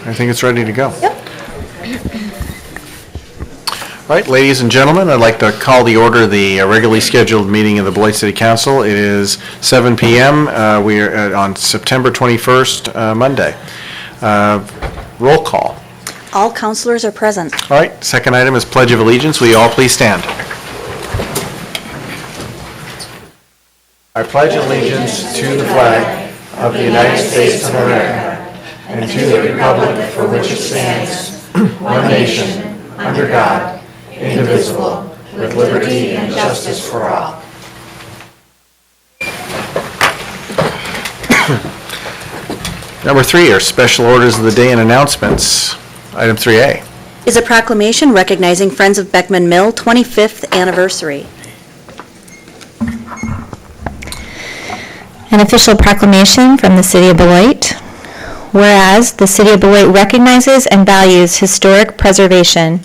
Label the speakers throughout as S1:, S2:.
S1: I think it's ready to go.
S2: Yep.
S1: All right, ladies and gentlemen, I'd like to call the order the regularly scheduled meeting of the Beloit City Council. It is 7 p.m. We are on September 21st, Monday. Roll call.
S2: All councilors are present.
S1: All right, second item is Pledge of Allegiance. Will you all please stand? I pledge allegiance to the flag of the United States of America and to the republic for which it stands, one nation, under God, indivisible, with liberty and justice for all. Number 3 are special orders of the day and announcements. Item 3A.
S2: Is a proclamation recognizing Friends of Beckman Mill 25th anniversary.
S3: An official proclamation from the City of Beloit. Whereas the City of Beloit recognizes and values historic preservation,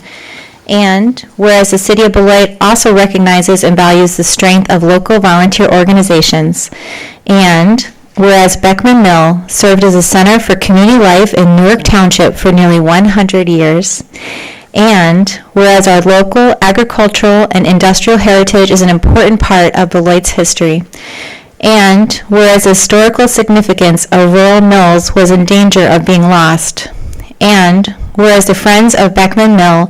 S3: and whereas the City of Beloit also recognizes and values the strength of local volunteer organizations, and whereas Beckman Mill served as a center for community life in Newark Township for nearly 100 years, and whereas our local agricultural and industrial heritage is an important part of Beloit's history, and whereas the historical significance of rural mills was in danger of being lost, and whereas the Friends of Beckman Mill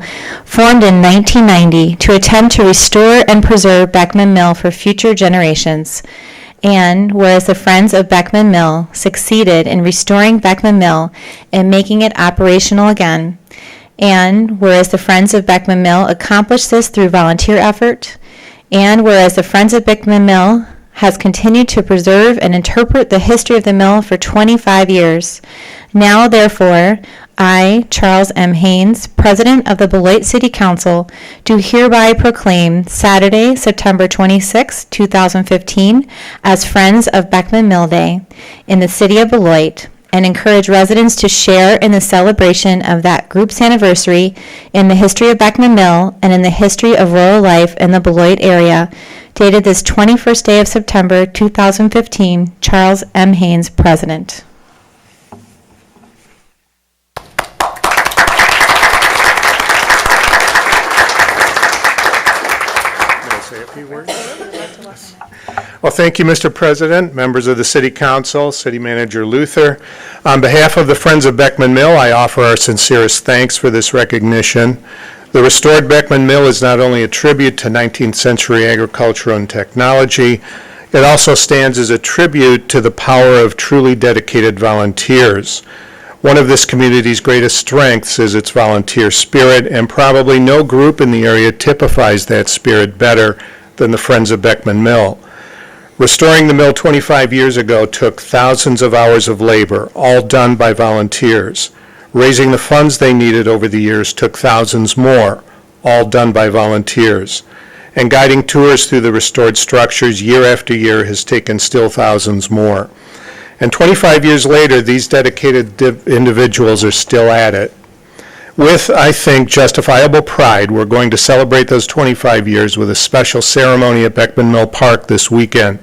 S3: formed in 1990 to attempt to restore and preserve Beckman Mill for future generations, and whereas the Friends of Beckman Mill succeeded in restoring Beckman Mill and making it operational again, and whereas the Friends of Beckman Mill accomplished this through volunteer effort, and whereas the Friends of Beckman Mill has continued to preserve and interpret the history of the mill for 25 years. Now, therefore, I, Charles M. Haynes, President of the Beloit City Council, do hereby proclaim Saturday, September 26, 2015, as Friends of Beckman Mill Day in the City of Beloit, and encourage residents to share in the celebration of that group's anniversary in the history of Beckman Mill and in the history of rural life in the Beloit area, dated this 21st day of September 2015, Charles M. Haynes, President.
S4: Well, thank you, Mr. President, members of the City Council, City Manager Luther. On behalf of the Friends of Beckman Mill, I offer our sincerest thanks for this recognition. The restored Beckman Mill is not only a tribute to 19th century agriculture and technology, it also stands as a tribute to the power of truly dedicated volunteers. One of this community's greatest strengths is its volunteer spirit, and probably no group in the area typifies that spirit better than the Friends of Beckman Mill. Restoring the mill 25 years ago took thousands of hours of labor, all done by volunteers. Raising the funds they needed over the years took thousands more, all done by volunteers. And guiding tours through the restored structures year after year has taken still thousands more. And 25 years later, these dedicated individuals are still at it. With, I think, justifiable pride, we're going to celebrate those 25 years with a special ceremony at Beckman Mill Park this weekend.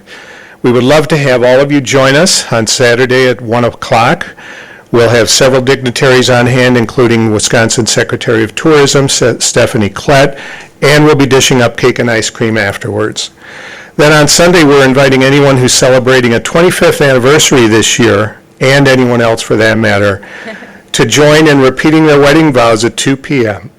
S4: We would love to have all of you join us on Saturday at 1 o'clock. We'll have several dignitaries on hand, including Wisconsin Secretary of Tourism, Stephanie Klett, and we'll be dishing up cake and ice cream afterwards. Then on Sunday, we're inviting anyone who's celebrating a 25th anniversary this year, and anyone else for that matter, to join in repeating their wedding vows at 2 p.m.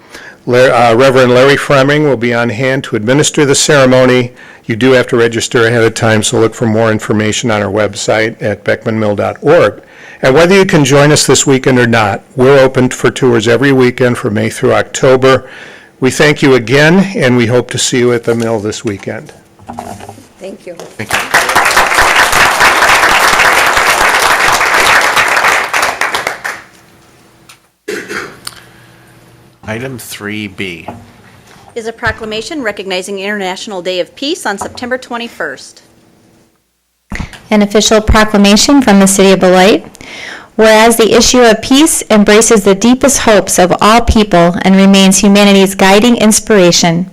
S4: Reverend Larry Fremming will be on hand to administer the ceremony. You do have to register ahead of time, so look for more information on our website at beckmanmill.org. And whether you can join us this weekend or not, we're open for tours every weekend from May through October. We thank you again, and we hope to see you at the mill this weekend.
S2: Thank you.
S1: Thank you. Item 3B.
S2: Is a proclamation recognizing International Day of Peace on September 21st.
S3: An official proclamation from the City of Beloit. Whereas the issue of peace embraces the deepest hopes of all people and remains humanity's guiding inspiration,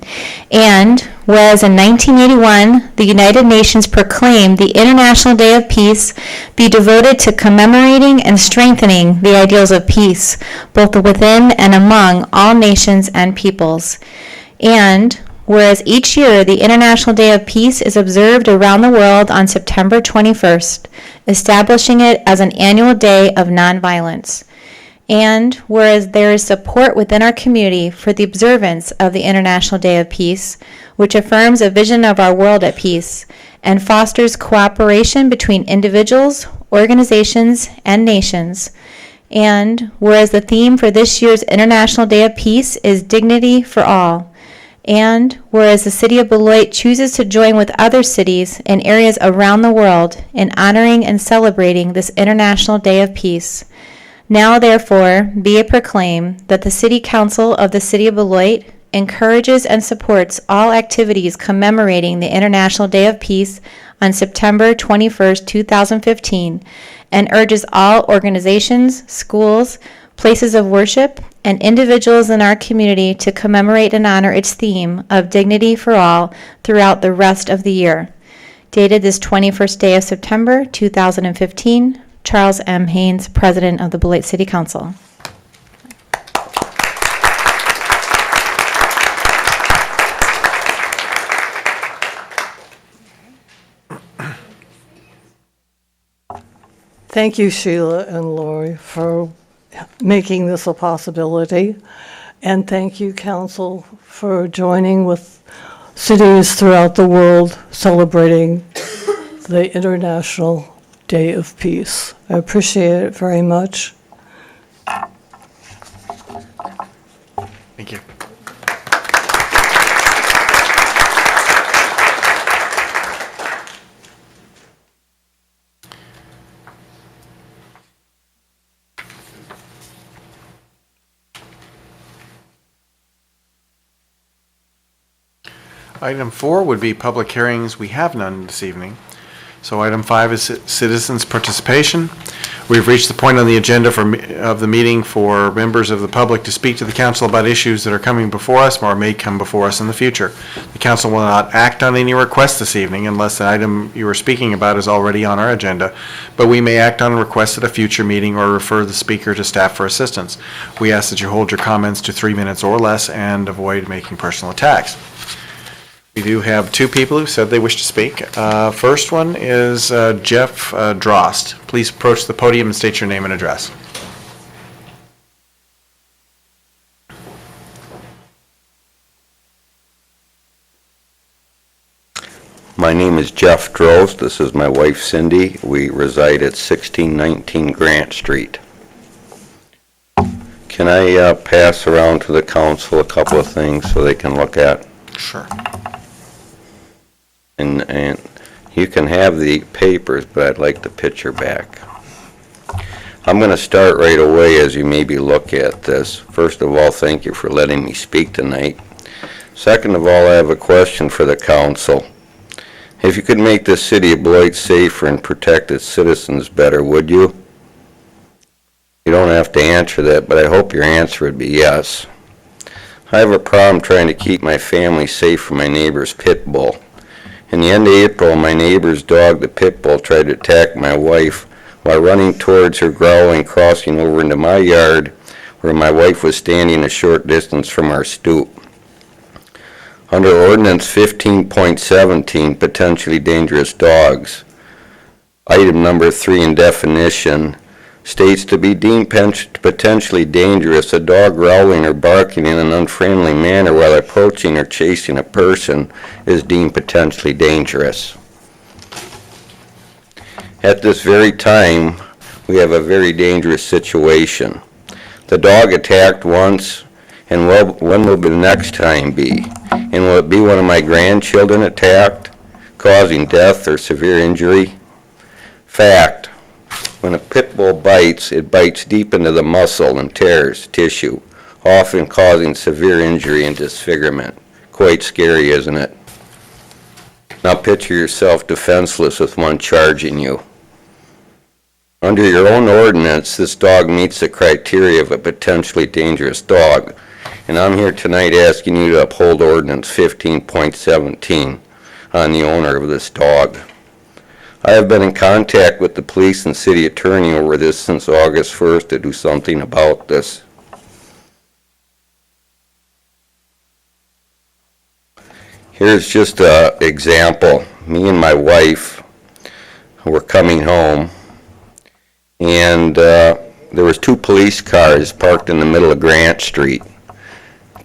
S3: and whereas in 1981, the United Nations proclaimed the International Day of Peace be devoted to commemorating and strengthening the ideals of peace, both within and among all nations and peoples. And whereas each year the International Day of Peace is observed around the world on September 21st, establishing it as an annual day of nonviolence. And whereas there is support within our community for the observance of the International Day of Peace, which affirms a vision of our world at peace and fosters cooperation between individuals, organizations, and nations. And whereas the theme for this year's International Day of Peace is Dignity for All. And whereas the City of Beloit chooses to join with other cities in areas around the world in honoring and celebrating this International Day of Peace. Now, therefore, be it proclaimed that the City Council of the City of Beloit encourages and supports all activities commemorating the International Day of Peace on September 21st, 2015, and urges all organizations, schools, places of worship, and individuals in our community to commemorate and honor its theme of dignity for all throughout the rest of the year. Dated this 21st day of September, 2015, Charles M. Haynes, President of the Beloit City Council.
S5: Thank you, Sheila and Lori, for making this a possibility. And thank you, Council, for joining with cities throughout the world celebrating the International Day of Peace. I appreciate it very much.
S1: Thank you. Item 4 would be public hearings. We have none this evening. So item 5 is citizens' participation. We've reached the point on the agenda of the meeting for members of the public to speak to the council about issues that are coming before us or may come before us in the future. The council will not act on any requests this evening unless the item you are speaking about is already on our agenda, but we may act on requests at a future meeting or refer the speaker to staff for assistance. We ask that you hold your comments to 3 minutes or less and avoid making personal attacks. We do have 2 people who said they wish to speak. First one is Jeff Drost. Please approach the podium and state your name and address.
S6: My name is Jeff Drost. This is my wife Cindy. We reside at 1619 Grant Street. Can I pass around to the council a couple of things so they can look at?
S1: Sure.
S6: And you can have the papers, but I'd like the picture back. I'm going to start right away as you maybe look at this. First of all, thank you for letting me speak tonight. Second of all, I have a question for the council. If you could make the city of Beloit safer and protect its citizens better, would you? You don't have to answer that, but I hope your answer would be yes. I have a problem trying to keep my family safe from my neighbor's pit bull. In the end of April, my neighbor's dog, the pit bull, tried to attack my wife while running towards her, growling, crossing over into my yard where my wife was standing a short distance from our stoop. Under Ordinance 15.17, potentially dangerous dogs, item number 3 in definition states to be deemed potentially dangerous, a dog growling or barking in an unfriendly manner while approaching or chasing a person is deemed potentially dangerous. At this very time, we have a very dangerous situation. The dog attacked once, and when will the next time be? And will it be one of my grandchildren attacked, causing death or severe injury? Fact. When a pit bull bites, it bites deep into the muscle and tears tissue, often causing severe injury and disfigurement. Quite scary, isn't it? Now picture yourself defenseless with one charging you. Under your own ordinance, this dog meets the criteria of a potentially dangerous dog, and and I'm here tonight asking you to uphold ordinance 15.17 on the owner of this dog. I have been in contact with the police and city attorney over this since August 1st to do something about this. Here's just an example. Me and my wife were coming home, and there was 2 police cars parked in the middle of Grant Street.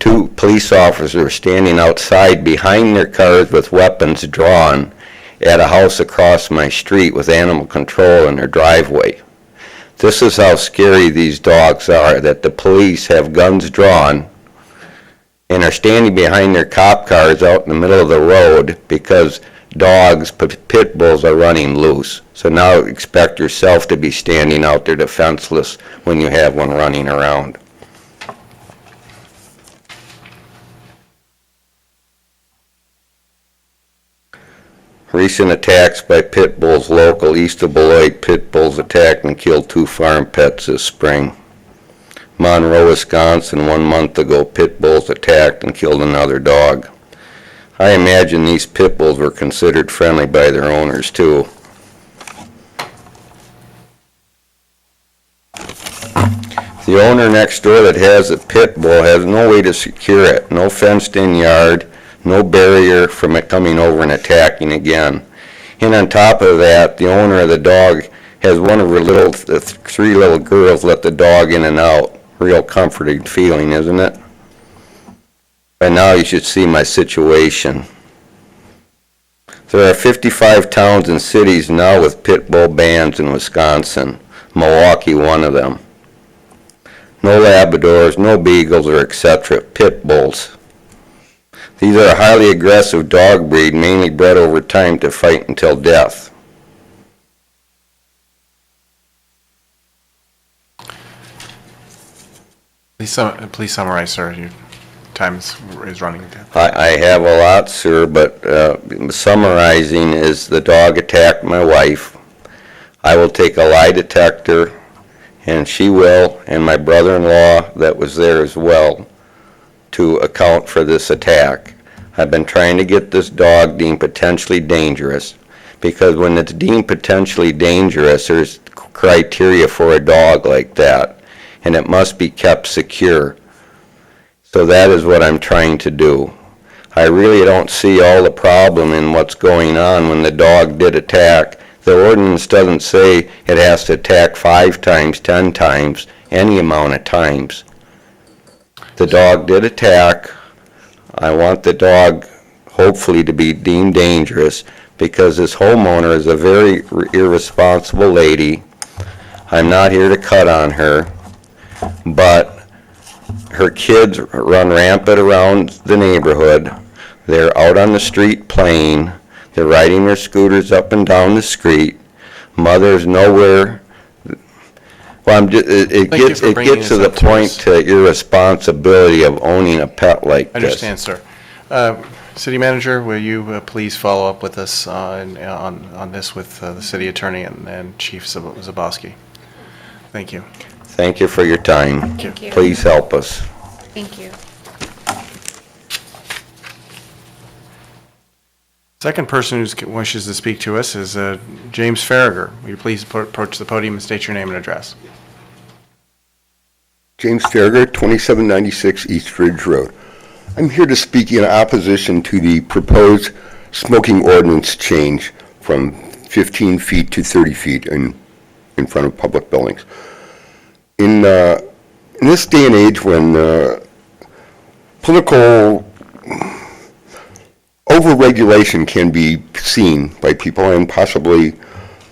S6: 2 police officers were standing outside behind their cars with weapons drawn at a house across my street with animal control in their driveway. This is how scary these dogs are, that the police have guns drawn and are standing behind their cop cars out in the middle of the road because dogs, pit bulls, are running loose. So now expect yourself to be standing out there defenseless when you have one running around. Recent attacks by pit bulls local east of Beloit. Pit bulls attacked and killed 2 farm pets this spring. Monroe, Wisconsin, 1 month ago, pit bulls attacked and killed another dog. I imagine these pit bulls were considered friendly by their owners too. The owner next door that has a pit bull has no way to secure it, no fenced-in yard, no barrier from it coming over and attacking again. And on top of that, the owner of the dog has one of her 3 little girls let the dog in and out. Real comforting feeling, isn't it? By now you should see my situation. There are 55 towns and cities now with pit bull bans in Wisconsin. Milwaukee, one of them. No Labradors, no Beagles, or etc. Pit bulls. These are a highly aggressive dog breed, mainly bred over time to fight until death.
S1: Please summarize, sir. Your time is running.
S6: I have a lot, sir, but summarizing is the dog attacked my wife. I will take a lie detector, and she will, and my brother-in-law that was there as well, to account for this attack. I've been trying to get this dog deemed potentially dangerous, because when it's deemed potentially dangerous, there's criteria for a dog like that, and it must be kept secure. So that is what I'm trying to do. I really don't see all the problem in what's going on when the dog did attack. The ordinance doesn't say it has to attack 5 times, 10 times, any amount of times. The dog did attack. I want the dog hopefully to be deemed dangerous because this homeowner is a very irresponsible lady. I'm not here to cut on her, but her kids run rampant around the neighborhood. They're out on the street playing. They're riding their scooters up and down the street. Mother's nowhere. Well, it gets to the point to irresponsibility of owning a pet like this.
S1: I understand, sir. City Manager, will you please follow up with us on this with the City Attorney and Chief Zabowski? Thank you.
S6: Thank you for your time.
S2: Thank you.
S6: Please help us.
S2: Thank you.
S1: Second person who wishes to speak to us is James Farragher. Will you please approach the podium and state your name and address?
S7: James Farragher, 2796 East Ridge Road. I'm here to speak in opposition to the proposed smoking ordinance change from 15 feet to 30 feet in front of public buildings. In this day and age when political overregulation can be seen by people and possibly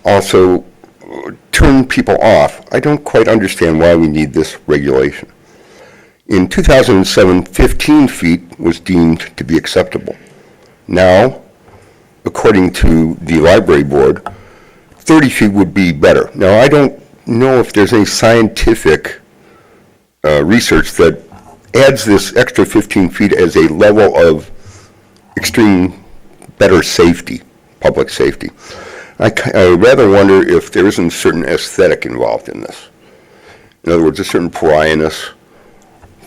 S7: also turn people off, I don't quite understand why we need this regulation. In 2007, 15 feet was deemed to be acceptable. Now, according to the library board, 30 feet would be better. Now, I don't know if there's any scientific research that adds this extra 15 feet as a level of extreme better safety, public safety. I rather wonder if there isn't a certain aesthetic involved in this. In other words, a certain pariahness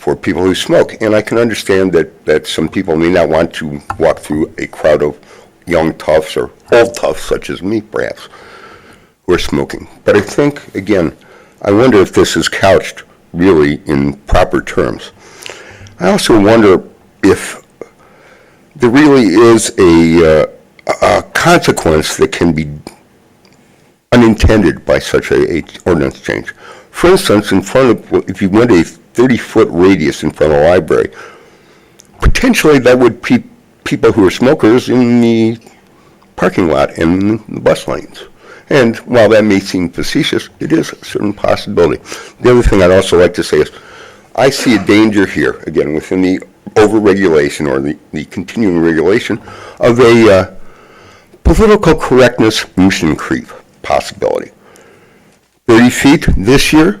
S7: for people who smoke. And I can understand that some people may not want to walk through a crowd of young toughs or old toughs, such as me, perhaps, who are smoking. But I think, again, I wonder if this is couched really in proper terms. I also wonder if there really is a consequence that can be unintended by such a ordinance change. For instance, if you went a 30-foot radius in front of a library, potentially that would keep people who are smokers in the parking lot and the bus lanes. And while that may seem facetious, it is a certain possibility. The other thing I'd also like to say is, I see a danger here, again, within the over-regulation or the continuing regulation of a political correctness mission creep possibility. 30 feet this year,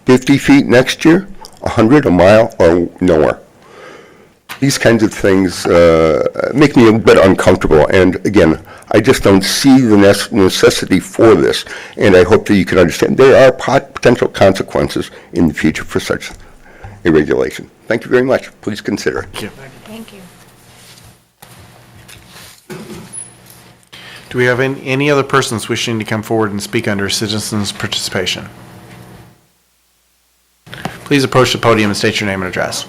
S7: 50 feet next year, 100, a mile, or nowhere. These kinds of things make me a bit uncomfortable, and again, I just don't see the necessity for this, and I hope that you can understand there are potential consequences in the future for such a regulation. Thank you very much. Please consider it.
S1: Thank you.
S3: Thank you.
S1: Do we have any other persons wishing to come forward and speak under citizens' participation? Please approach the podium and state your name and address.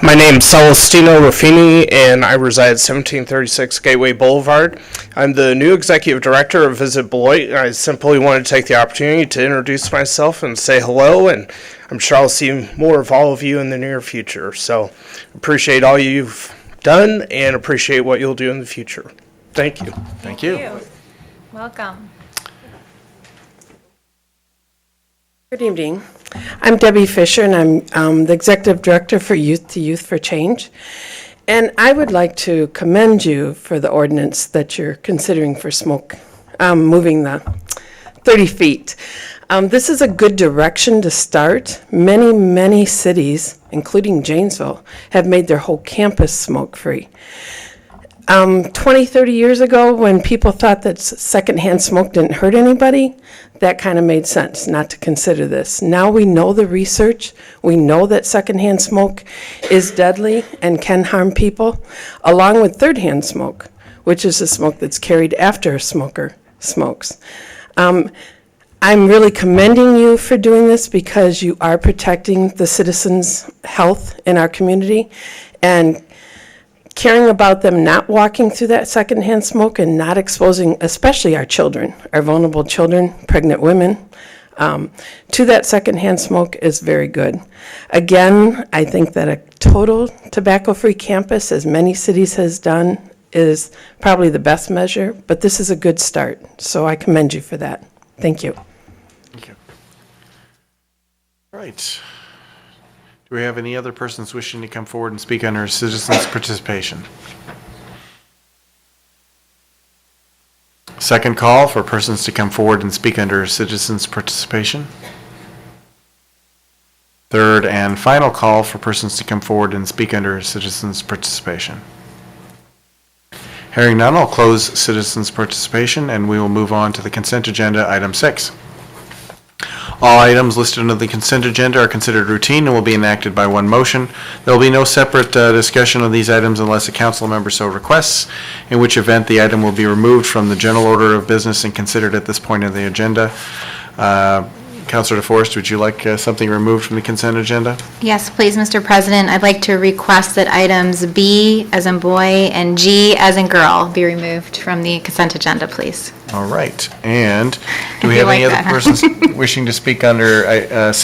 S8: My name's Celestino Ruffini, and I reside at 1736 Gateway Boulevard. I'm the new executive director of Visit Beloit, and I simply wanted to take the opportunity to introduce myself and say hello, and I'm sure I'll see more of all of you in the near future. So appreciate all you've done and appreciate what you'll do in the future. Thank you.
S1: Thank you.
S3: Welcome.
S9: Good evening. I'm Debbie Fisher, and I'm the Executive Director for Youth to Youth for Change. And I would like to commend you for the ordinance that you're considering for smoke, moving the 30 feet. This is a good direction to start. Many, many cities, including Janesville, have made their whole campus smoke-free. 20, 30 years ago, when people thought that secondhand smoke didn't hurt anybody, that kind of made sense not to consider this. Now we know the research. We know that secondhand smoke is deadly and can harm people, along with thirdhand smoke, which is the smoke that's carried after a smoker smokes. I'm really commending you for doing this because you are protecting the citizens' health in our community and caring about them not walking through that secondhand smoke and not exposing, especially our children, our vulnerable children, pregnant women, to that secondhand smoke is very good. Again, I think that a total tobacco-free campus, as many cities has done, is probably the best measure, but this is a good start, so I commend you for that. Thank you.
S1: Thank you. All right. Do we have any other persons wishing to come forward and speak under citizens' participation? Second call for persons to come forward and speak under citizens' participation. Third and final call for persons to come forward and speak under citizens' participation. Hearing none, I'll close citizens' participation and we will move on to the consent agenda, item 6. All items listed under the consent agenda are considered routine and will be enacted by one motion. There will be no separate discussion of these items unless a council member so requests, in which event the item will be removed from the general order of business and considered at this point in the agenda. Councilor DeForest, would you like something removed from the consent agenda?
S3: Yes, please, Mr. President. I'd like to request that items B as in boy and G as in girl be removed from the consent agenda, please.
S1: All right. And do we
S3: If you
S1: have any
S3: like
S1: other
S3: that, huh?
S1: persons wishing to speak under under the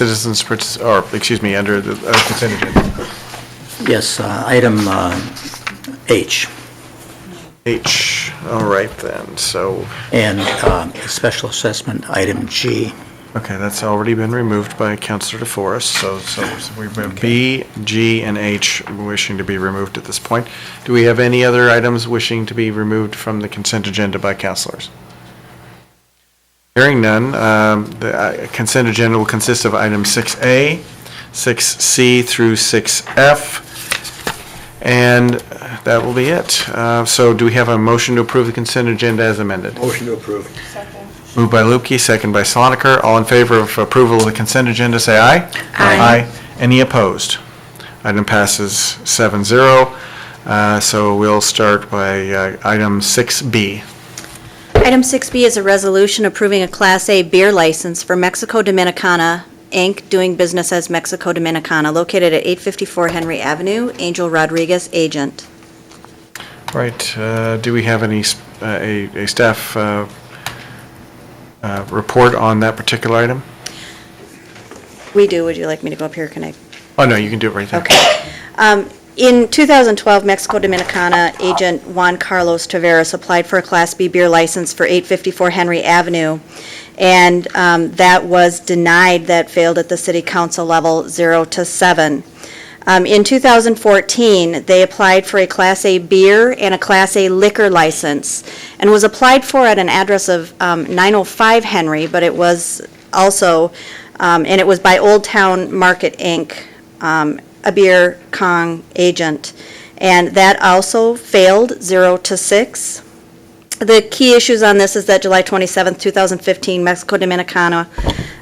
S1: consent agenda?
S10: Yes, item H,
S1: H. All right then. So,
S10: and special assessment, item G.
S1: okay, that's already been removed by Councilor DeForest. So we've got B, G, and H wishing to be removed at this point. Do we have any other items wishing to be removed from the consent agenda by councilors? Hearing none, the consent agenda will consist of items 6A, 6C through 6F, and that will be it. So do we have a motion to approve the consent agenda as amended?
S10: Motion to approve.
S1: Moved by Lupke, second by Sloniker. All in favor of approval of the consent agenda, say aye.
S2: Aye.
S1: Any opposed? Item passes 7-0. So we'll start by item 6B.
S2: Item 6B is a resolution approving a Class A beer license for Mexico Dominicana, Inc., doing business as Mexico Dominicana, located at 854 Henry Avenue. Angel Rodriguez, agent.
S1: Right, do we have any, a staff report on that particular item?
S2: We do. Would you like me to go up here? Can I?
S1: Oh, no, you can do it right there.
S2: Okay. In 2012, Mexico Dominicana agent Juan Carlos Taveras applied for a Class B beer license for 854 Henry Avenue, and that was denied. That failed at the city council level, 0-7. In 2014, they applied for a Class A beer and a Class A liquor license, and was applied for at an address of 905 Henry, but it was also, and it was by Old Town Market, Inc., a beer Kong agent, and that also failed, 0-6. The key issues on this is that July 27th, 2015, Mexico Dominicana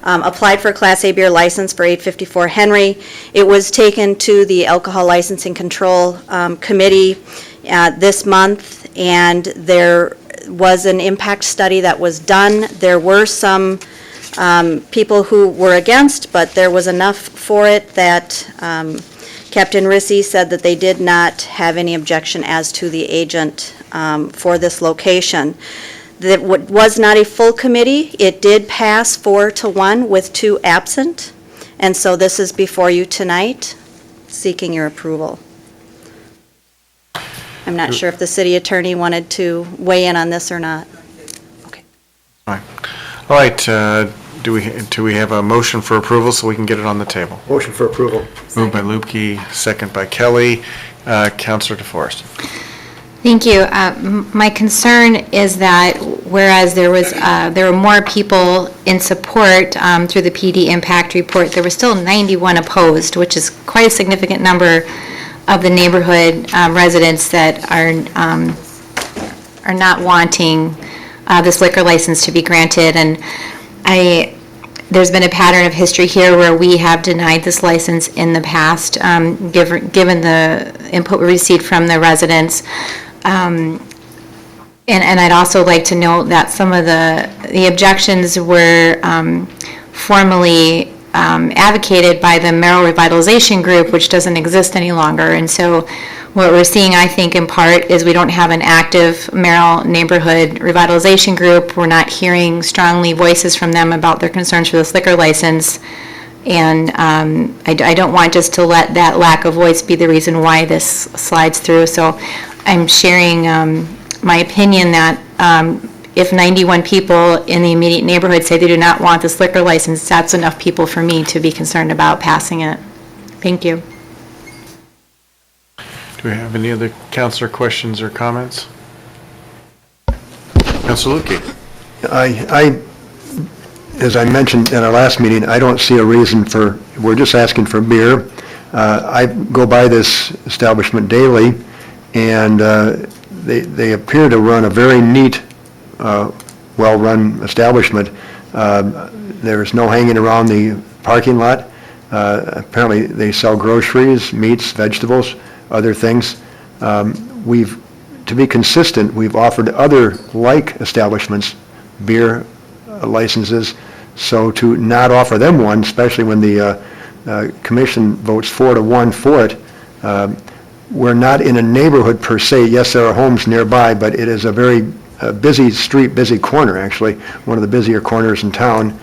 S2: applied for a Class A beer license for 854 Henry. It was taken to the Alcohol Licensing Control Committee this month, and there was an impact study that was done. There were some people who were against, but there was enough for it that Captain Rissy said that they did not have any objection as to the agent for this location. That was not a full committee. It did pass 4-1 with 2 absent, and so this is before you tonight, seeking your approval. I'm not sure if the city attorney wanted to weigh in on this or not. Okay.
S1: All right, do we have a motion for approval so we can get it on the table?
S11: Motion for approval.
S1: Moved by Lupke, second by Kelly. Councilor DeForest.
S3: Thank you. My concern is that whereas there were more people in support through the PD impact report, there were still 91 opposed, which is quite a significant number of the neighborhood residents that are not wanting this liquor license to be granted. And there's been a pattern of history here where we have denied this license in the past, given the input we received from the residents. And I'd also like to note that some of the objections were formally advocated by the Merrill Revitalization Group, which doesn't exist any longer. And so what we're seeing, I think, in part, is we don't have an active Merrill Neighborhood Revitalization Group. We're not hearing strongly voices from them about their concerns for this liquor license. And I don't want just to let that lack of voice be the reason why this slides through. So I'm sharing my opinion that if 91 people in the immediate neighborhood say they do not want this liquor license, that's enough people for me to be concerned about passing it. Thank you.
S1: Do we have any other councilor questions or comments? Councilor Lupke.
S11: As I mentioned in our last meeting, I don't see a reason we're just asking for beer. I go by this establishment daily, and they appear to run a very neat, well-run establishment. There's no hanging around the parking lot. Apparently, they sell groceries, meats, vegetables, other things. To be consistent, we've offered other like establishments beer licenses, so to not offer them one, especially when the commission votes 4-1 for it, we're not in a neighborhood per se. Yes, there are homes nearby, but it is a very busy street, busy corner, actually, one of the busier corners in town.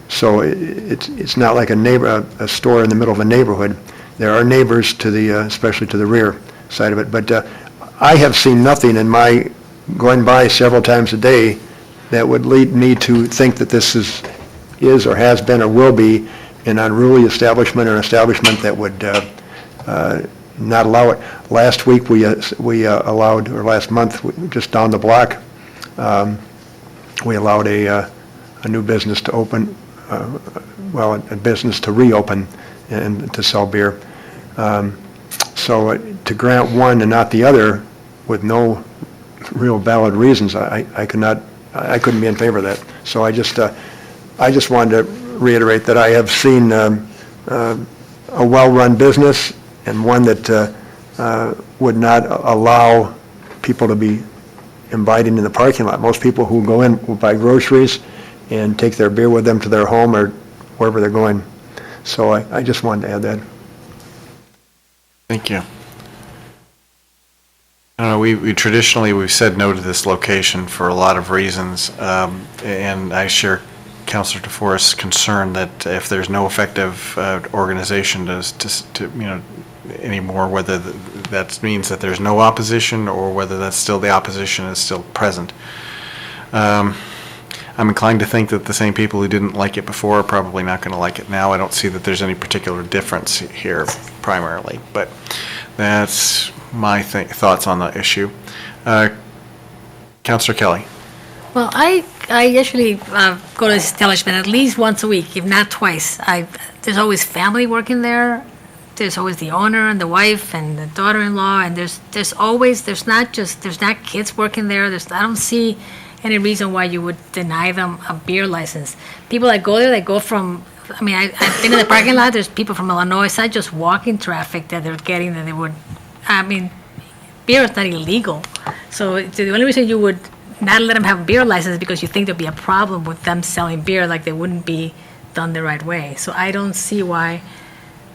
S11: So it's not like a store in the middle of a neighborhood. There are neighbors to the, especially to the rear side of it. But I have seen nothing in my going by several times a day that would lead me to think that this is or has been or will be an unruly establishment or an establishment that would not allow it. Last week we allowed, or last month, just down the block, we allowed a new business to open, a business to reopen and to sell beer. So to grant one and not the other with no real valid reasons, I I couldn't be in favor of that. So I just wanted to reiterate that I have seen a well-run business and one that would not allow people to be invited in the parking lot. Most people who go in will buy groceries and take their beer with them to their home or wherever they're going. So I just wanted to add that.
S1: Thank you. I don't know, we traditionally, we've said no to this location for a lot of reasons, and I share Councilor DeForest's concern that if there's no effective organization to anymore, whether that means that there's no opposition or whether that's still the opposition is still present. I'm inclined to think that the same people who didn't like it before are probably not going to like it now. I don't see that there's any particular difference here primarily, but that's my thoughts on the issue. Councilor Kelly.
S12: Well, I actually go to this establishment at least once a week, if not twice. There's always family working there. There's always the owner and the wife and the daughter-in-law, and there's not kids working there. I don't see any reason why you would deny them a beer license. People that go there, they go from, I've been in the parking lot, there's people from Illinois, it's not just walking traffic that they're getting that they would, beer is not illegal. So the only reason you would not let them have a beer license is because you think there'd be a problem with them selling beer, like they wouldn't be done the right way. So I don't see why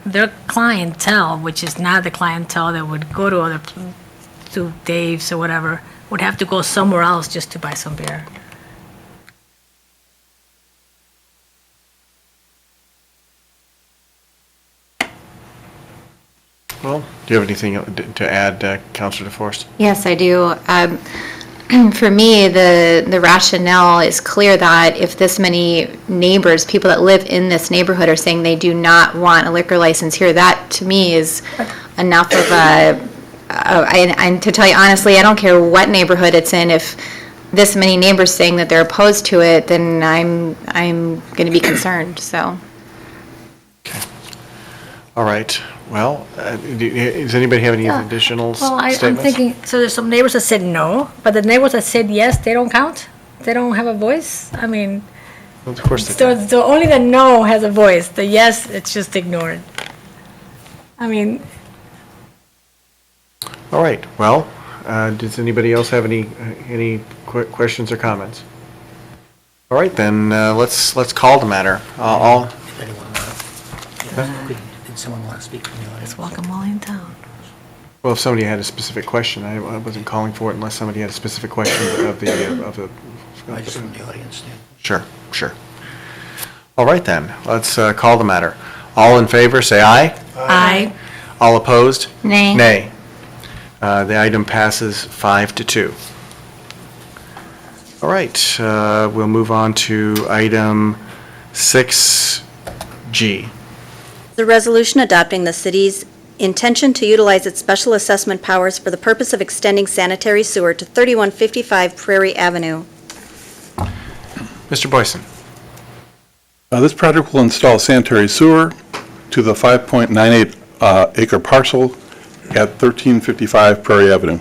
S12: their clientele, which is not the clientele that would go to Dave's or whatever, would have to go somewhere else just to buy some beer.
S1: Well, do you have anything to add, Councilor DeForest?
S3: Yes, I do. For me, the rationale is clear that if this many neighbors, people that live in this neighborhood are saying they do not want a liquor license here, that to me is enough of a, and to tell you honestly, I don't care what neighborhood it's in, if this many neighbors saying that they're opposed to it, then I'm going to be concerned, so.
S1: Okay. All right. Well, does anybody have any additional statements?
S12: I'm thinking, so there's some neighbors that said no, but the neighbors that said yes, they don't count? They don't have a voice?
S1: Well, of course they do.
S12: So only the no has a voice, the yes, it's just ignored.
S1: All right. Well, does anybody else have any questions or comments? All right, then let's call the matter.
S10: Did someone want to speak from the audience?
S12: Just walk them all in town.
S1: Well, if somebody had a specific question, I wasn't calling for it unless somebody had a specific question of the.
S10: Just from the audience.
S1: Sure. All right then, let's call the matter. All in favor, say aye.
S12: Aye.
S1: All opposed?
S3: Nay.
S1: Nay. The item passes 5-2. All right, we'll move on to item 6G.
S2: The resolution adopting the city's intention to utilize its special assessment powers for the purpose of extending sanitary sewer to 3155 Prairie Avenue.
S1: Mr. Boyson.
S13: This project will install sanitary sewer to the 5.98 acre parcel at 1355 Prairie Avenue.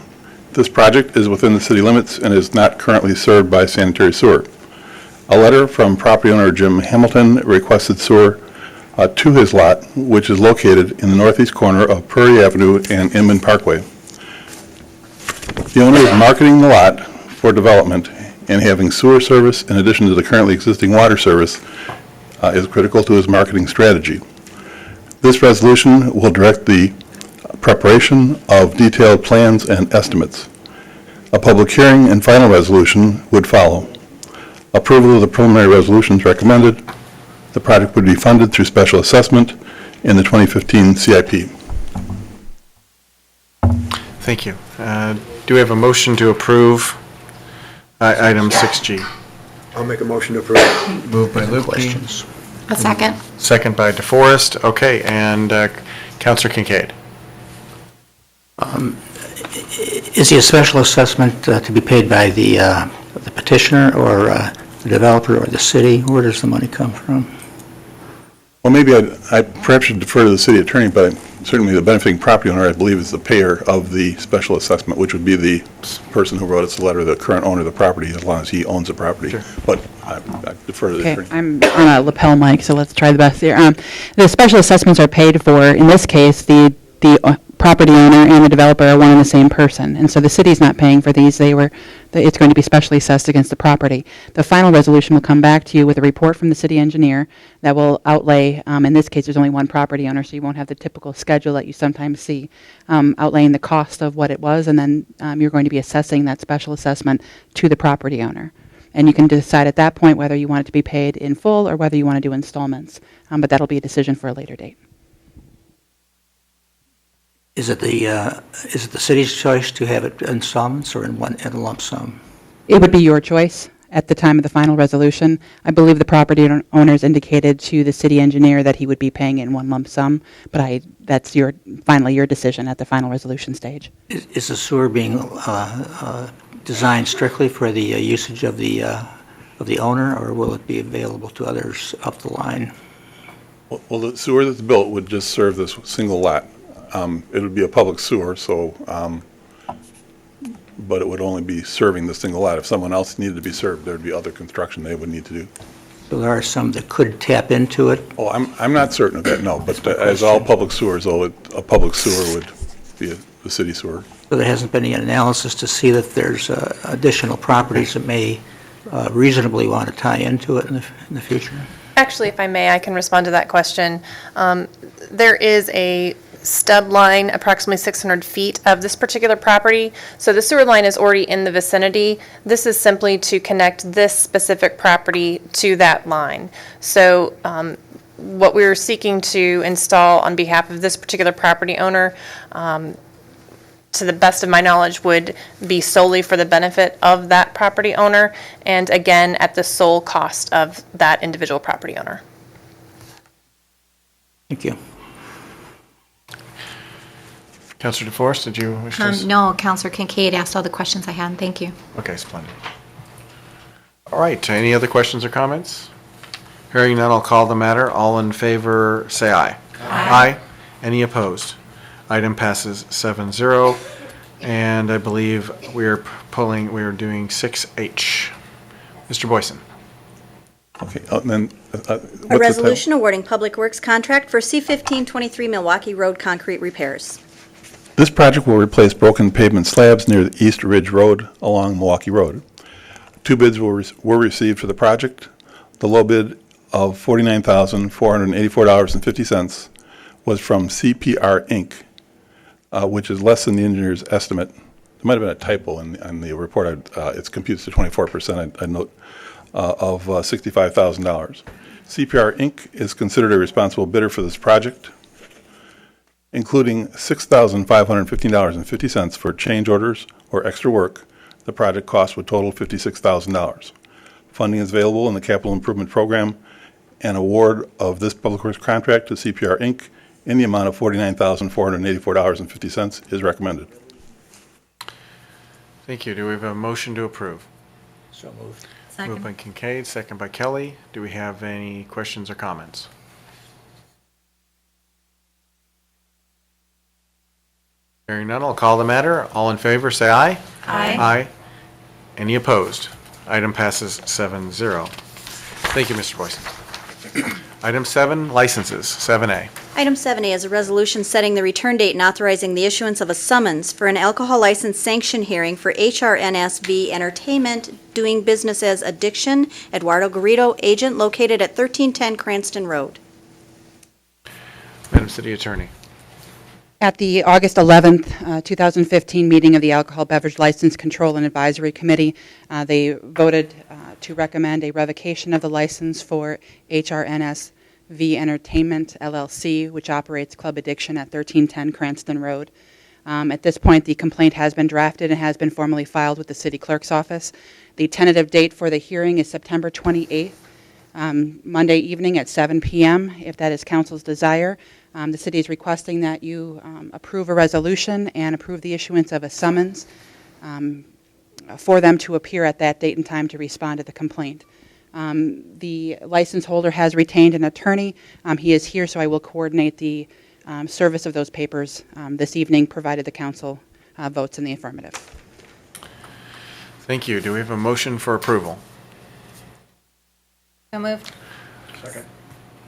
S13: This project is within the city limits and is not currently served by sanitary sewer. A letter from property owner Jim Hamilton requested sewer to his lot, which is located in the northeast corner of Prairie Avenue and Inman Parkway. The owner is marketing the lot for development, and having sewer service in addition to the currently existing water service is critical to his marketing strategy. This resolution will direct the preparation of detailed plans and estimates. A public hearing and final resolution would follow. Approval of the preliminary resolution is recommended. The project would be funded through special assessment in the 2015 CIP.
S1: Thank you. Do we have a motion to approve item 6G?
S11: I'll make a motion to approve.
S1: Moved by Luke.
S10: Questions?
S3: A second.
S1: Second by DeForest. Okay, and Councilor Kincaid.
S10: Is the special assessment to be paid by the petitioner or the developer or the city? Where does the money come from?
S13: Well, maybe I perhaps should defer to the city attorney, but certainly the benefiting property owner, I believe, is the payer of the special assessment, which would be the person who wrote us the letter, the current owner of the property, as long as he owns the property.
S1: Sure.
S13: But I defer to the
S14: Okay,
S13: attorney.
S14: I'm on a lapel mic, so let's try the best here. The special assessments are paid for, in this case, the property owner and the developer are one and the same person. And so the city's not paying for these. It's going to be specially assessed against the property. The final resolution will come back to you with a report from the city engineer that will outlay, in this case, there's only one property owner, so you won't have the typical schedule that you sometimes see, outlaying the cost of what it was, and then you're going to be assessing that special assessment to the property owner. And you can decide at that point whether you want it to be paid in full or whether you want to do installments. But that'll be a decision for a later date.
S10: Is it the city's choice to have it in installments or in a lump sum?
S14: It would be your choice at the time of the final resolution. I believe the property owners indicated to the city engineer that he would be paying in one lump sum, but that's finally your decision at the final resolution stage.
S10: Is the sewer being designed strictly for the usage of the owner, or will it be available to others up the line?
S13: Well, the sewer that's built would just serve this single lot. It would be a public sewer, but it would only be serving the single lot. If someone else needed to be served, there'd be other construction they would need to do.
S10: So there are some that could tap into it?
S13: Oh, I'm not certain of that, no, but as all public sewers, a public sewer would be a city sewer.
S10: So there hasn't been any analysis to see that there's additional properties that may reasonably want to tie into it in the future?
S15: Actually, if I may, I can respond to that question. There is a stub line approximately 600 feet of this particular property. So the sewer line is already in the vicinity. This is simply to connect this specific property to that line. So what we're seeking to install on behalf of this particular property owner, to the best of my knowledge, would be solely for the benefit of that property owner, and again, at the sole cost of that individual property owner.
S10: Thank you.
S1: Councilor DeForest, did you wish to?
S16: No, Councilor Kincaid asked all the questions I had. Thank you.
S1: Okay, splendid. All right, any other questions or comments? Hearing none, I'll call the matter. All in favor, say aye. Aye. Any opposed? Item passes 7-0, and I believe we're doing 6H. Mr. Boyson.
S13: Okay, then.
S2: A resolution awarding Public Works contract for C-1523 Milwaukee Road concrete repairs.
S13: This project will replace broken pavement slabs near the East Ridge Road along Milwaukee Road. 2 bids were received for the project. The low bid of $49,484.50 was from CPR Inc., which is less than the engineer's estimate. There might have been a typo on the report. It's computes to 24%, I note, of $65,000. CPR Inc. is considered a responsible bidder for this project, including $6,515.50 for change orders or extra work. The project cost would total $56,000. Funding is available in the Capital Improvement Program. An award of this public works contract to CPR Inc. in the amount of $49,484.50 is recommended.
S1: Thank you. Do we have a motion to approve?
S10: So moved.
S16: Second.
S1: Moved by Kincaid, second by Kelly. Do we have any questions or comments? Hearing none, I'll call the matter. All in favor, say aye.
S16: Aye.
S1: Aye. Any opposed? Item passes 7-0. Thank you, Mr. Boyson. Item 7, licenses, 7A.
S2: Item 7A is a resolution setting the return date and authorizing the issuance of a summons for an alcohol license sanction hearing for HRNSV Entertainment doing business as Addiction, Eduardo Garrido, agent located at 1310 Cranston Road.
S1: Madam City Attorney.
S14: At the August 11th, 2015 meeting of the Alcohol Beverage License Control and Advisory Committee, they voted to recommend a revocation of the license for HRNSV Entertainment, LLC, which operates Club Addiction at 1310 Cranston Road. At this point, the complaint has been drafted and has been formally filed with the City Clerk's Office. The tentative date for the hearing is September 28th, Monday evening at 7 p.m., if that is council's desire. The city is requesting that you approve a resolution and approve the issuance of a summons for them to appear at that date and time to respond to the complaint. The license holder has retained an attorney. He is here, so I will coordinate the service of those papers this evening, provided the council votes in the affirmative.
S1: Thank you. Do we have a motion for approval?
S16: So moved.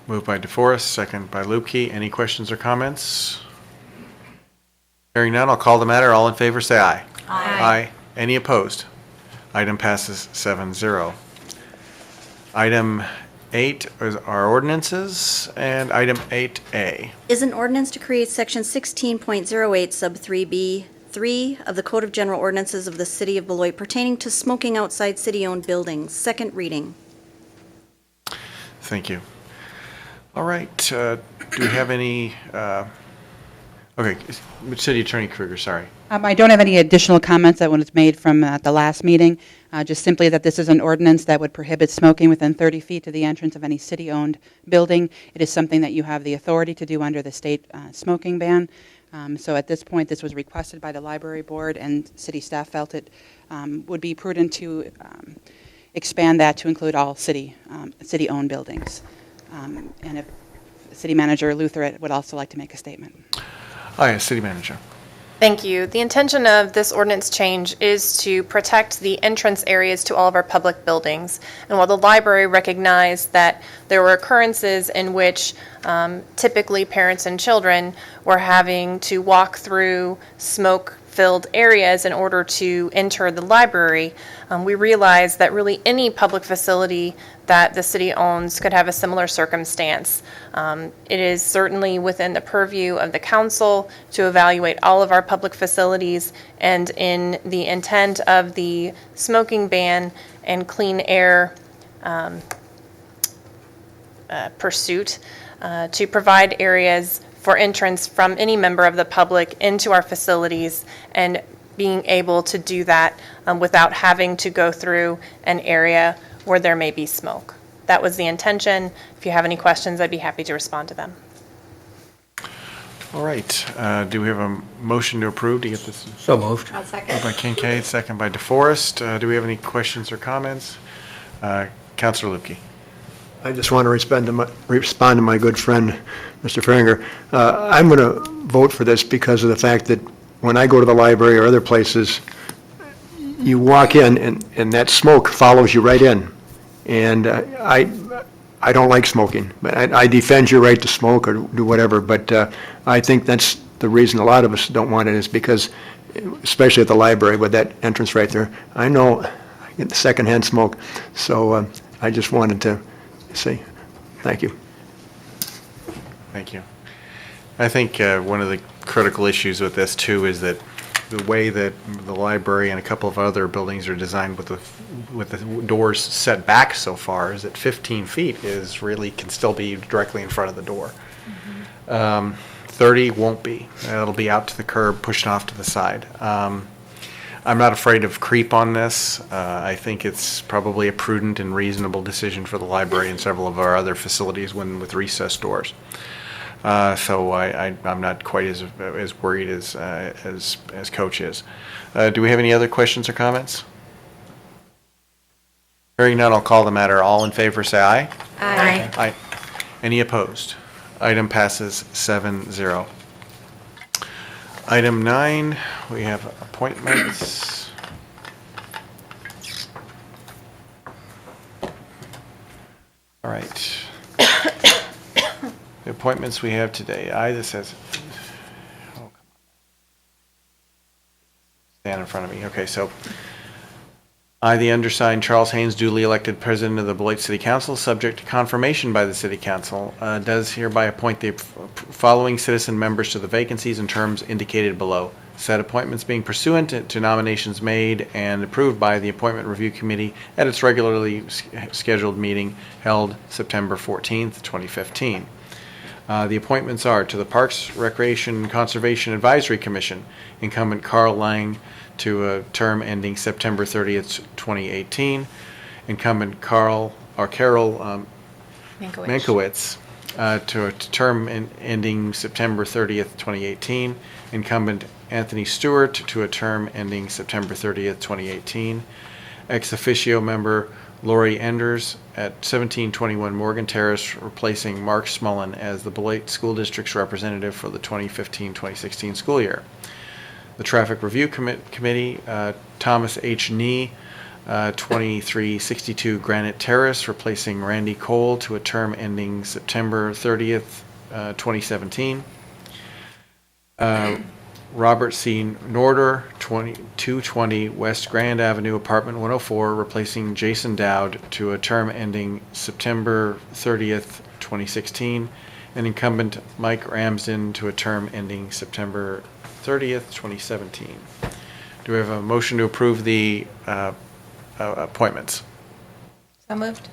S1: Moved by DeForest, second by Lupke. Any questions or comments? Hearing none, I'll call the matter. All in favor, say aye. Aye. Any opposed? Item passes 7-0. Item 8 is our ordinances, and item 8A.
S2: Is an ordinance to create section 16.08 sub 3B 3 of the Code of General Ordinances of the City of Beloit pertaining to smoking outside city-owned buildings. Second reading.
S1: Thank you. All right, do we have any, okay, City Attorney Kruger, sorry.
S14: I don't have any additional comments that was made from the last meeting, just simply that this is an ordinance that would prohibit smoking within 30 feet of the entrance of any city-owned building. It is something that you have the authority to do under the state smoking ban. So at this point, this was requested by the library board, and city staff felt it would be prudent to expand that to include all city-owned buildings. And if City Manager Luther would also like to make a statement.
S1: Hi, City Manager.
S15: Thank you. The intention of this ordinance change is to protect the entrance areas to all of our public buildings. And while the library recognized that there were occurrences in which typically parents and children were having to walk through smoke-filled areas in order to enter the library, we realized that really any public facility that the city owns could have a similar circumstance. It is certainly within the purview of the council to evaluate all of our public facilities, and in the intent of the smoking ban and clean air pursuit, to provide areas for entrance from any member of the public into our facilities, and being able to do that without having to go through an area where there may be smoke. That was the intention. If you have any questions, I'd be happy to respond to them.
S1: All right, do we have a motion to approve to get this?
S10: So moved.
S16: I'll second.
S1: Moved by Kincaid, second by DeForest. Do we have any questions or comments? Councilor Lupke.
S11: I just want to respond to my good friend, Mr. Farringer. I'm going to vote for this because of the fact that when I go to the library or other places, you walk in and that smoke follows you right in. And I don't like smoking, but I defend your right to smoke or do whatever, but I think that's the reason a lot of us don't want it, is because, especially at the library with that entrance right there, I know I get the secondhand smoke. So I just wanted to say thank you.
S1: Thank you. I think one of the critical issues with this too is that the way that the library and a couple of other buildings are designed with the doors set back so far is that 15 feet is really can still be directly in front of the door. 30 won't be. It'll be out to the curb, pushed off to the side. I'm not afraid of creep on this. I think it's probably a prudent and reasonable decision for the library and several of our other facilities with recessed doors. So I'm not quite as worried as Coach is. Do we have any other questions or comments? Hearing none, I'll call the matter. All in favor, say aye.
S16: Aye.
S1: Aye. Any opposed? Item passes 7-0. Item 9, we have appointments. All right. The appointments we have today. This says, stand in front of me. Okay, so I, the undersigned Charles Haynes, duly elected president of the Beloit City Council, subject to confirmation by the City Council, does hereby appoint the following citizen members to the vacancies and terms indicated below. Said appointments being pursuant to nominations made and approved by the Appointment Review Committee at its regularly scheduled meeting held September 14th, 2015. The appointments are to the Parks, Recreation, and Conservation Advisory Commission, incumbent Carl Lang to a term ending September 30th, 2018. Incumbent Carol Mankiewicz to a term ending September 30th, 2018. Incumbent Anthony Stewart to a term ending September 30th, 2018. Ex officio member Lori Enders at 1721 Morgan Terrace, replacing Mark Smullen as the Beloit School District's representative for the 2015-2016 school year. The Traffic Review Committee, Thomas H. Nee, 2362 Granite Terrace, replacing Randy Cole to a term ending September 30th, 2017. Robert C. Norder, 220 West Grand Avenue, Apartment 104, replacing Jason Dowd to a term ending September 30th, 2016, and incumbent Mike Ramsden to a term ending September 30th, 2017. Do we have a motion to approve the appointments?
S16: So moved.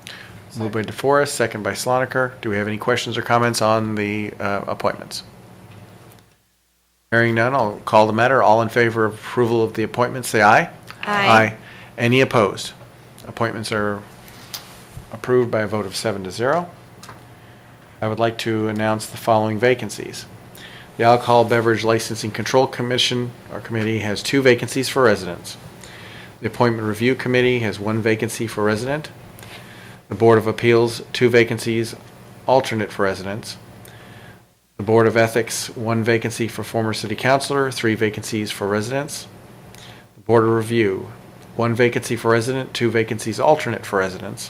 S1: Moved by DeForest, second by Sloniker. Do we have any questions or comments on the appointments? Hearing none, I'll call the matter. All in favor of approval of the appointments, say aye.
S16: Aye.
S1: Any opposed? Appointments are approved by a vote of 7-0. I would like to announce the following vacancies. The Alcohol Beverage Licensing Control Commission, or committee, has 2 vacancies for residents. The Appointment Review Committee has 1 vacancy for resident. The Board of Appeals, 2 vacancies, alternate for residents. The Board of Ethics, 1 vacancy for former city councilor, 3 vacancies for residents. The Board of Review, 1 vacancy for resident, 2 vacancies alternate for residents.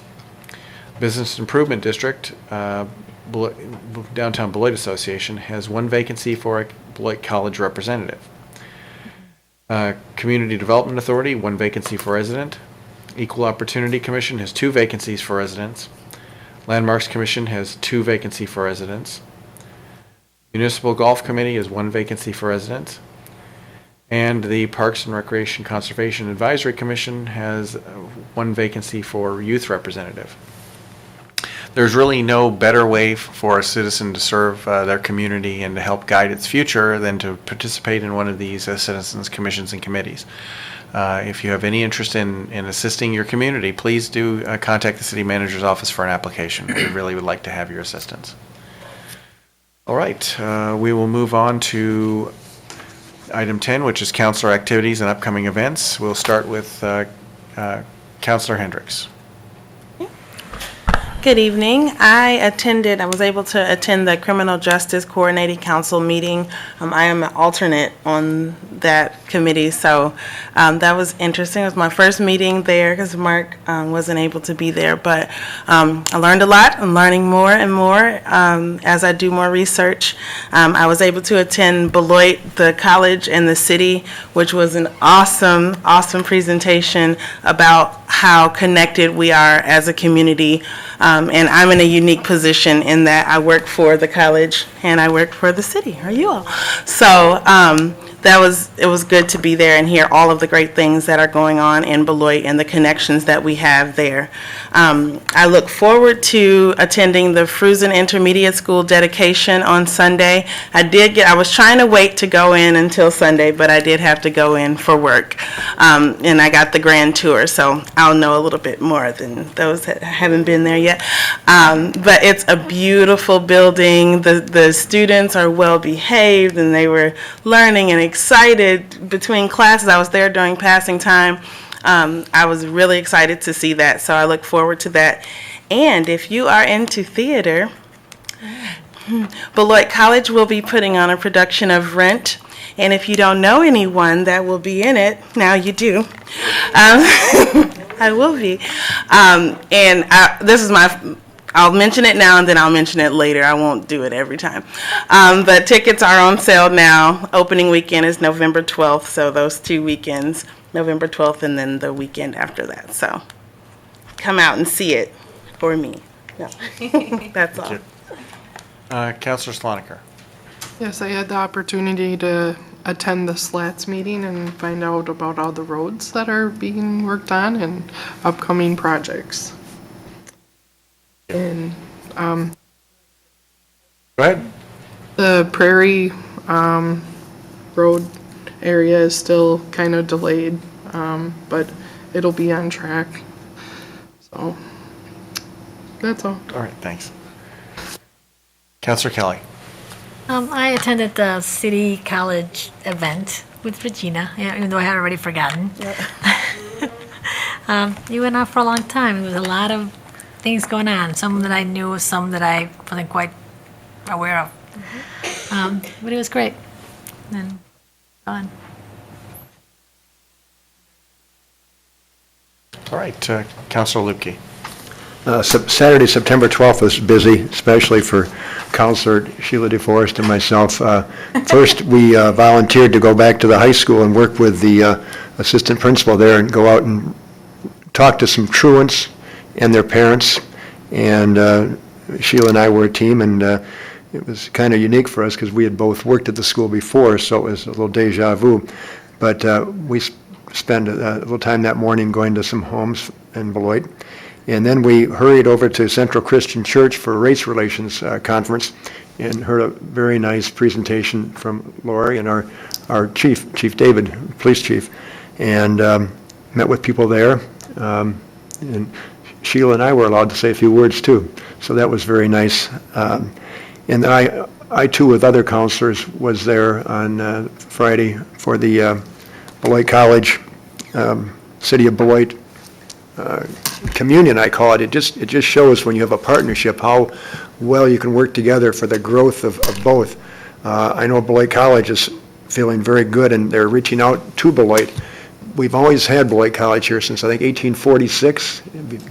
S1: Business Improvement District, Downtown Beloit Association, has 1 vacancy for a Beloit College representative. Community Development Authority, 1 vacancy for resident. Equal Opportunity Commission has 2 vacancies for residents. Landmarks Commission has 2 vacancies for residents. Municipal Golf Committee is 1 vacancy for residents. And the Parks and Recreation Conservation Advisory Commission has 1 vacancy for youth representative. There's really no better way for a citizen to serve their community and to help guide its future than to participate in one of these citizens' commissions and committees. If you have any interest in assisting your community, please do contact the city manager's office for an application. We really would like to have your assistance. All right, we will move on to item 10, which is councilor activities and upcoming events. We'll start with Councilor Hendricks.
S17: Good evening. I was able to attend the Criminal Justice Coordinating Council meeting. I am an alternate on that committee, so that was interesting. It was my first meeting there because Mark wasn't able to be there, but I learned a lot. I'm learning more and more as I do more research. I was able to attend Beloit, the college, and the city, which was an awesome, awesome presentation about how connected we are as a community. And I'm in a unique position in that I work for the college and I work for the city, or you all. So it was good to be there and hear all of the great things that are going on in Beloit and the connections that we have there. I look forward to attending the Fruzen Intermediate School dedication on Sunday. I was trying to wait to go in until Sunday, but I did have to go in for work. And I got the grand tour, so I'll know a little bit more than those that haven't been there yet. But it's a beautiful building. The students are well behaved and they were learning and excited between classes. I was there during passing time. I was really excited to see that, so I look forward to that. And if you are into theater, Beloit College will be putting on a production of Rent. And if you don't know anyone that will be in it, now you do. I will be. I'll mention it now and then I'll mention it later. I won't do it every time. But tickets are on sale now. Opening weekend is November 12th, so those 2 weekends, November 12th and then the weekend after that. So come out and see it for me. No. That's all.
S1: Councilor Sloniker.
S18: Yes, I had the opportunity to attend the SLATS meeting and find out about all the roads that are being worked on and upcoming projects. And
S1: Go ahead.
S18: the Prairie Road area is still kind of delayed, but it'll be on track. So that's all.
S1: All right, thanks. Councilor Kelly.
S12: I attended the City College event with Regina, even though I had already forgotten. it went on for a long time. There was a lot of things going on, some that I knew, some that I wasn't quite aware of. But it was great and fun.
S1: All right, Councilor Lupke.
S11: Saturday, September 12th was busy, especially for Councilor Sheila DeForest and myself. First, we volunteered to go back to the high school and work with the assistant principal there and go out and talk to some truants and their parents. And Sheila and I were a team, and it was kind of unique for us because we had both worked at the school before, so it was a little deja vu. But we spent a little time that morning going to some homes in Beloit. And then we hurried over to Central Christian Church for a race relations conference and heard a very nice presentation from Lori and our chief, Chief David, police chief, and met with people there. And Sheila and I were allowed to say a few words too, so that was very nice. And I too, with other counselors, was there on Friday for the Beloit College, City of Beloit communion, I call it. It just shows when you have a partnership how well you can work together for the growth of both. I know Beloit College is feeling very good, and they're reaching out to Beloit. We've always had Beloit College here since, I think, 1846,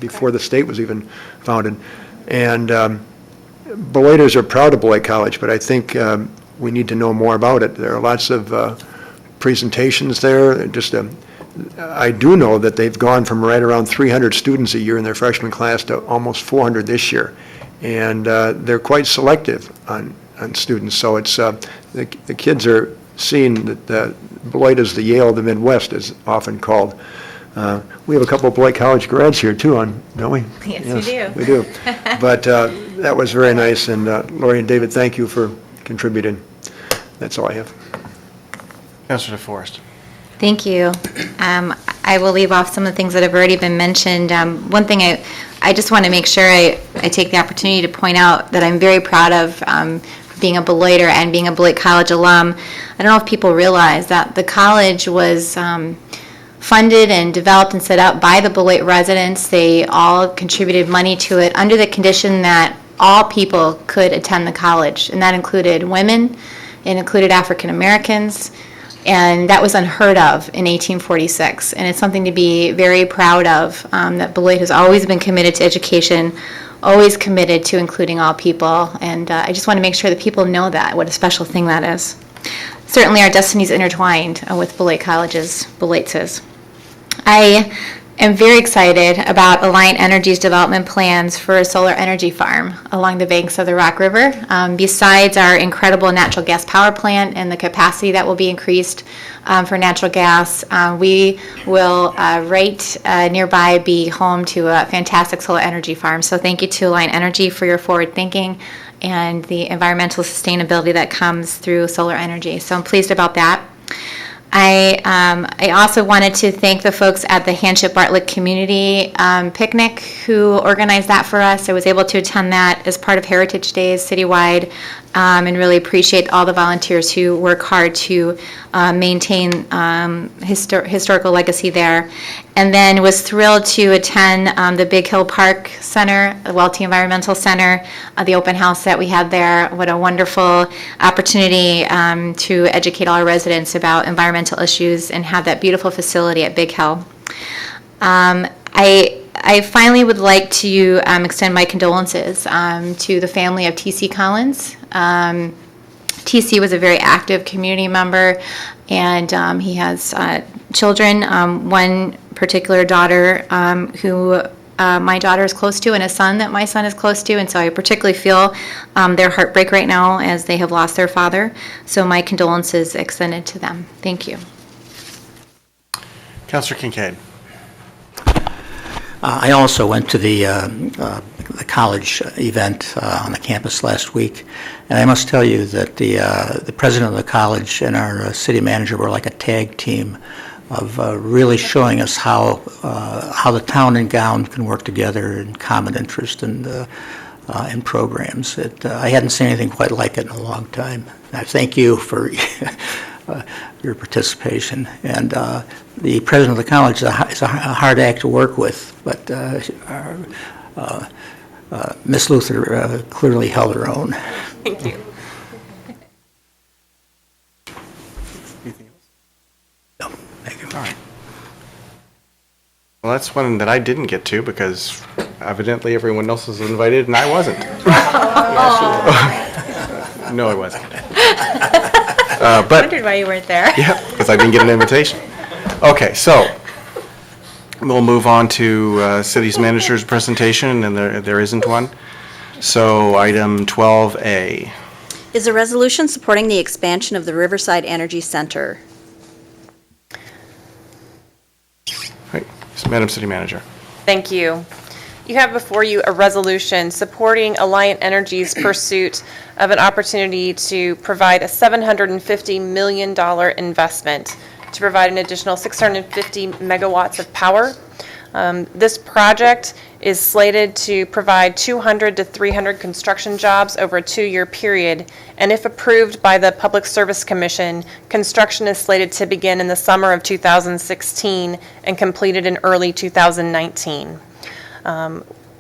S11: before the state was even founded. And Beloiters are proud of Beloit College, but I think we need to know more about it. There are lots of presentations there. I do know that they've gone from right around 300 students a year in their freshman class to almost 400 this year. And they're quite selective on students. So it's the kids are seeing that Beloit is the Yale of the Midwest, is often called. We have a couple of Beloit College grads here too, don't we?
S3: Yes,
S11: we do. But that was very nice. And Lori and David, thank you for contributing. That's all I have.
S1: Councilor DeForest.
S3: Thank you. I will leave off some of the things that have already been mentioned. One thing I just want to make sure I take the opportunity to point out that I'm very proud of being a Beloiter and being a Beloit College alum. I don't know if people realize that the college was funded and developed and set up by the Beloit residents. They all contributed money to it under the condition that all people could attend the college, and that included women, it included African Americans, and that was unheard of in 1846. And it's something to be very proud of, that Beloit has always been committed to education, always committed to including all people. And I just want to make sure that people know that, what a special thing that is. Certainly our destinies intertwined with Beloit College's Beloit's. I am very excited about Alliant Energy's development plans for a solar energy farm along the banks of the Rock River. Besides our incredible natural gas power plant and the capacity that will be increased for natural gas, we will right nearby be home to a fantastic solar energy farm. So thank you to Alliant Energy for your forward thinking and the environmental sustainability that comes through solar energy. So I'm pleased about that. I also wanted to thank the folks at the Handship Bartlett Community Picnic who organized that for us. I was able to attend that as part of Heritage Days citywide, and really appreciate all the volunteers who work hard to maintain historical legacy there. And then was thrilled to attend the Big Hill Park Center, the Welty Environmental Center, the open house that we had there. What a wonderful opportunity to educate all our residents about environmental issues and have that beautiful facility at Big Hill. I finally would like to extend my condolences to the family of T.C. Collins. T.C. was a very active community member, and he has children, one particular daughter who my daughter is close to, and a son that my son is close to, and so I particularly feel their heartbreak right now as they have lost their father. So my condolences extended to them. Thank you.
S1: Councilor Kincaid.
S10: I also went to the college event on the campus last week, and I must tell you that the president of the college and our city manager were like a tag team of really showing us how the town and gown can work together in common interest and programs. I hadn't seen anything quite like it in a long time. I thank you for your participation. And the president of the college is a hard act to work with, but Ms. Luther clearly held her own.
S15: Thank you.
S10: No, thank you.
S1: All right. Well, that's one that I didn't get to because evidently everyone else was invited and I wasn't. No, I wasn't.
S16: I wondered why you weren't there.
S1: Yeah, because I didn't get an invitation. Okay, so we'll move on to city's manager's presentation, and there isn't one. So item 12A.
S2: Is a resolution supporting the expansion of the Riverside Energy Center.
S1: Right, Madam City Manager.
S15: Thank you. You have before you a resolution supporting Alliant Energy's pursuit of an opportunity to provide a $750 million investment to provide an additional 650 megawatts of power. This project is slated to provide 200 to 300 construction jobs over a 2-year period, and if approved by the Public Service Commission, construction is slated to begin in the summer of 2016 and completed in early 2019.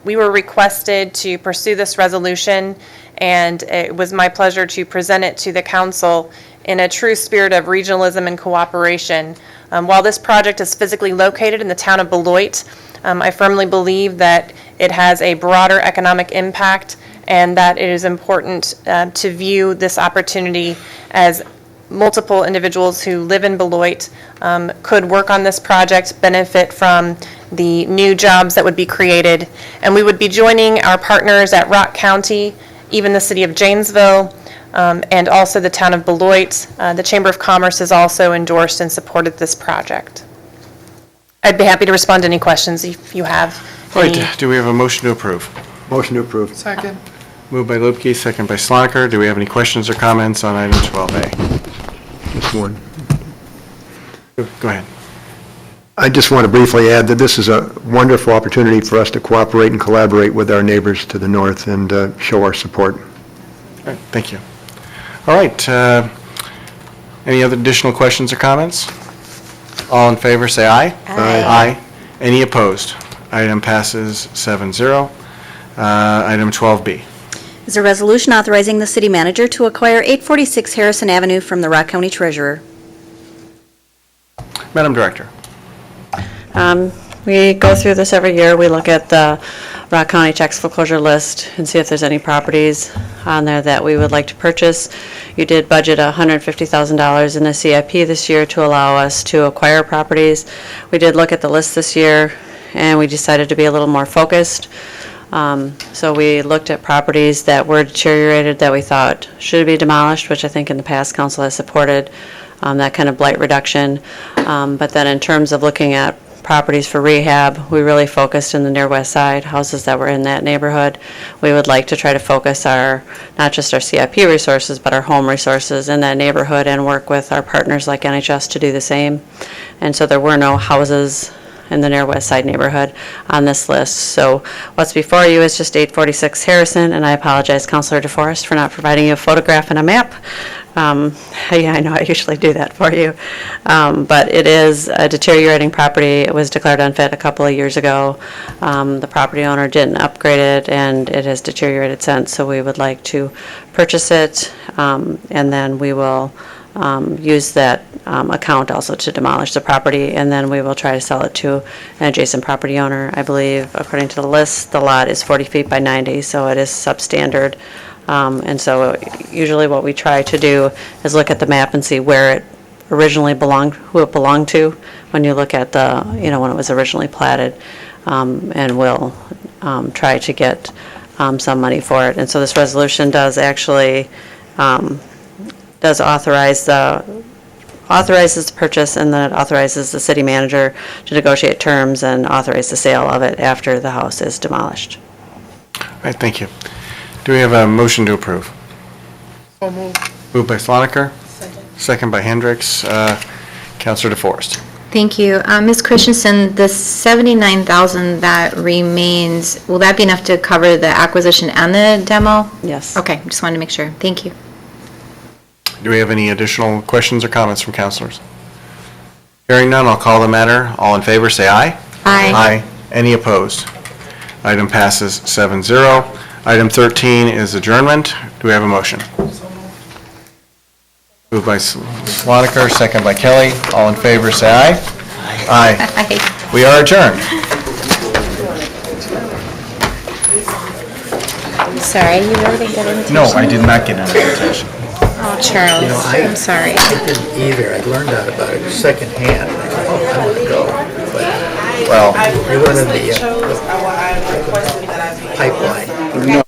S15: We were requested to pursue this resolution, and it was my pleasure to present it to the council in a true spirit of regionalism and cooperation. While this project is physically located in the town of Beloit, I firmly believe that it has a broader economic impact and that it is important to view this opportunity as multiple individuals who live in Beloit could work on this project, benefit from the new jobs that would be created, and we would be joining our partners at Rock County, even the city of Janesville, and also the town of Beloit. The Chamber of Commerce has also endorsed and supported this project. I'd be happy to respond to any questions if you have any.
S1: Right, do we have a motion to approve?
S11: Motion to approve.
S18: Second.
S1: Moved by Lupke, second by Sloniker. Do we have any questions or comments on item 12A?
S11: Just one.
S1: Go ahead.
S11: I just want to briefly add that this is a wonderful opportunity for us to cooperate and collaborate with our neighbors to the north and show our support.
S1: All right, thank you. All right, any other additional questions or comments? All in favor, say aye.
S11: Aye.
S1: Aye. Any opposed? Item passes 7-0. Item 12B.
S2: Is a resolution authorizing the city manager to acquire 846 Harrison Avenue from the Rock County Treasurer.
S1: Madam Director.
S19: We go through this every year. We look at the Rock County tax foreclosure list and see if there's any properties on there that we would like to purchase. You did budget $150,000 in the CIP this year to allow us to acquire properties. We did look at the list this year, and we decided to be a little more focused. So we looked at properties that were deteriorated that we thought should be demolished, which I think in the past council has supported that kind of blight reduction. But then in terms of looking at properties for rehab, we really focused in the near west side, houses that were in that neighborhood. We would like to try to focus not just our CIP resources, but our home resources in that neighborhood and work with our partners like NHS to do the same. And so there were no houses in the near west side neighborhood on this list. So what's before you is just 846 Harrison, and I apologize, Councilor DeForest, for not providing you a photograph and a map. I know I usually do that for you, but it is a deteriorating property. It was declared unfit a couple of years ago. The property owner didn't upgrade it, and it has deteriorated since, so we would like to purchase it, and then we will use that account also to demolish the property, and then we will try to sell it to an adjacent property owner. I believe, according to the list, the lot is 40 feet by 90, so it is substandard. And so usually what we try to do is look at the map and see where it originally belonged, who it belonged to, when you look at the, when it was originally platted, and we'll try to get some money for it. And so this resolution does actually does authorizes the purchase, and then it authorizes the city manager to negotiate terms and authorize the sale of it after the house is demolished.
S1: All right, thank you. Do we have a motion to approve?
S18: So moved.
S1: Moved by Sloniker. Second by Hendricks. Councilor DeForest.
S16: Thank you. Ms. Christensen, the $79,000 that remains, will that be enough to cover the acquisition and the demo?
S19: Yes.
S16: Okay, just wanted to make sure. Thank you.
S1: Do we have any additional questions or comments from councilors? Hearing none, I'll call the matter. All in favor, say aye.
S3: Aye.
S1: Aye. Any opposed? Item passes 7-0. Item 13 is adjournment. Do we have a motion? Moved by Swanaker, second by Kelly. All in favor, say aye. Aye.
S3: Aye.
S1: We are adjourned.
S16: Sorry, you really didn't get invitation?
S1: No, I did not get an invitation.
S16: Oh, Charles, I'm sorry.
S10: I didn't either. I learned out about it secondhand. I thought, oh, I want to go. But
S1: Well,
S10: you went in the pipeline.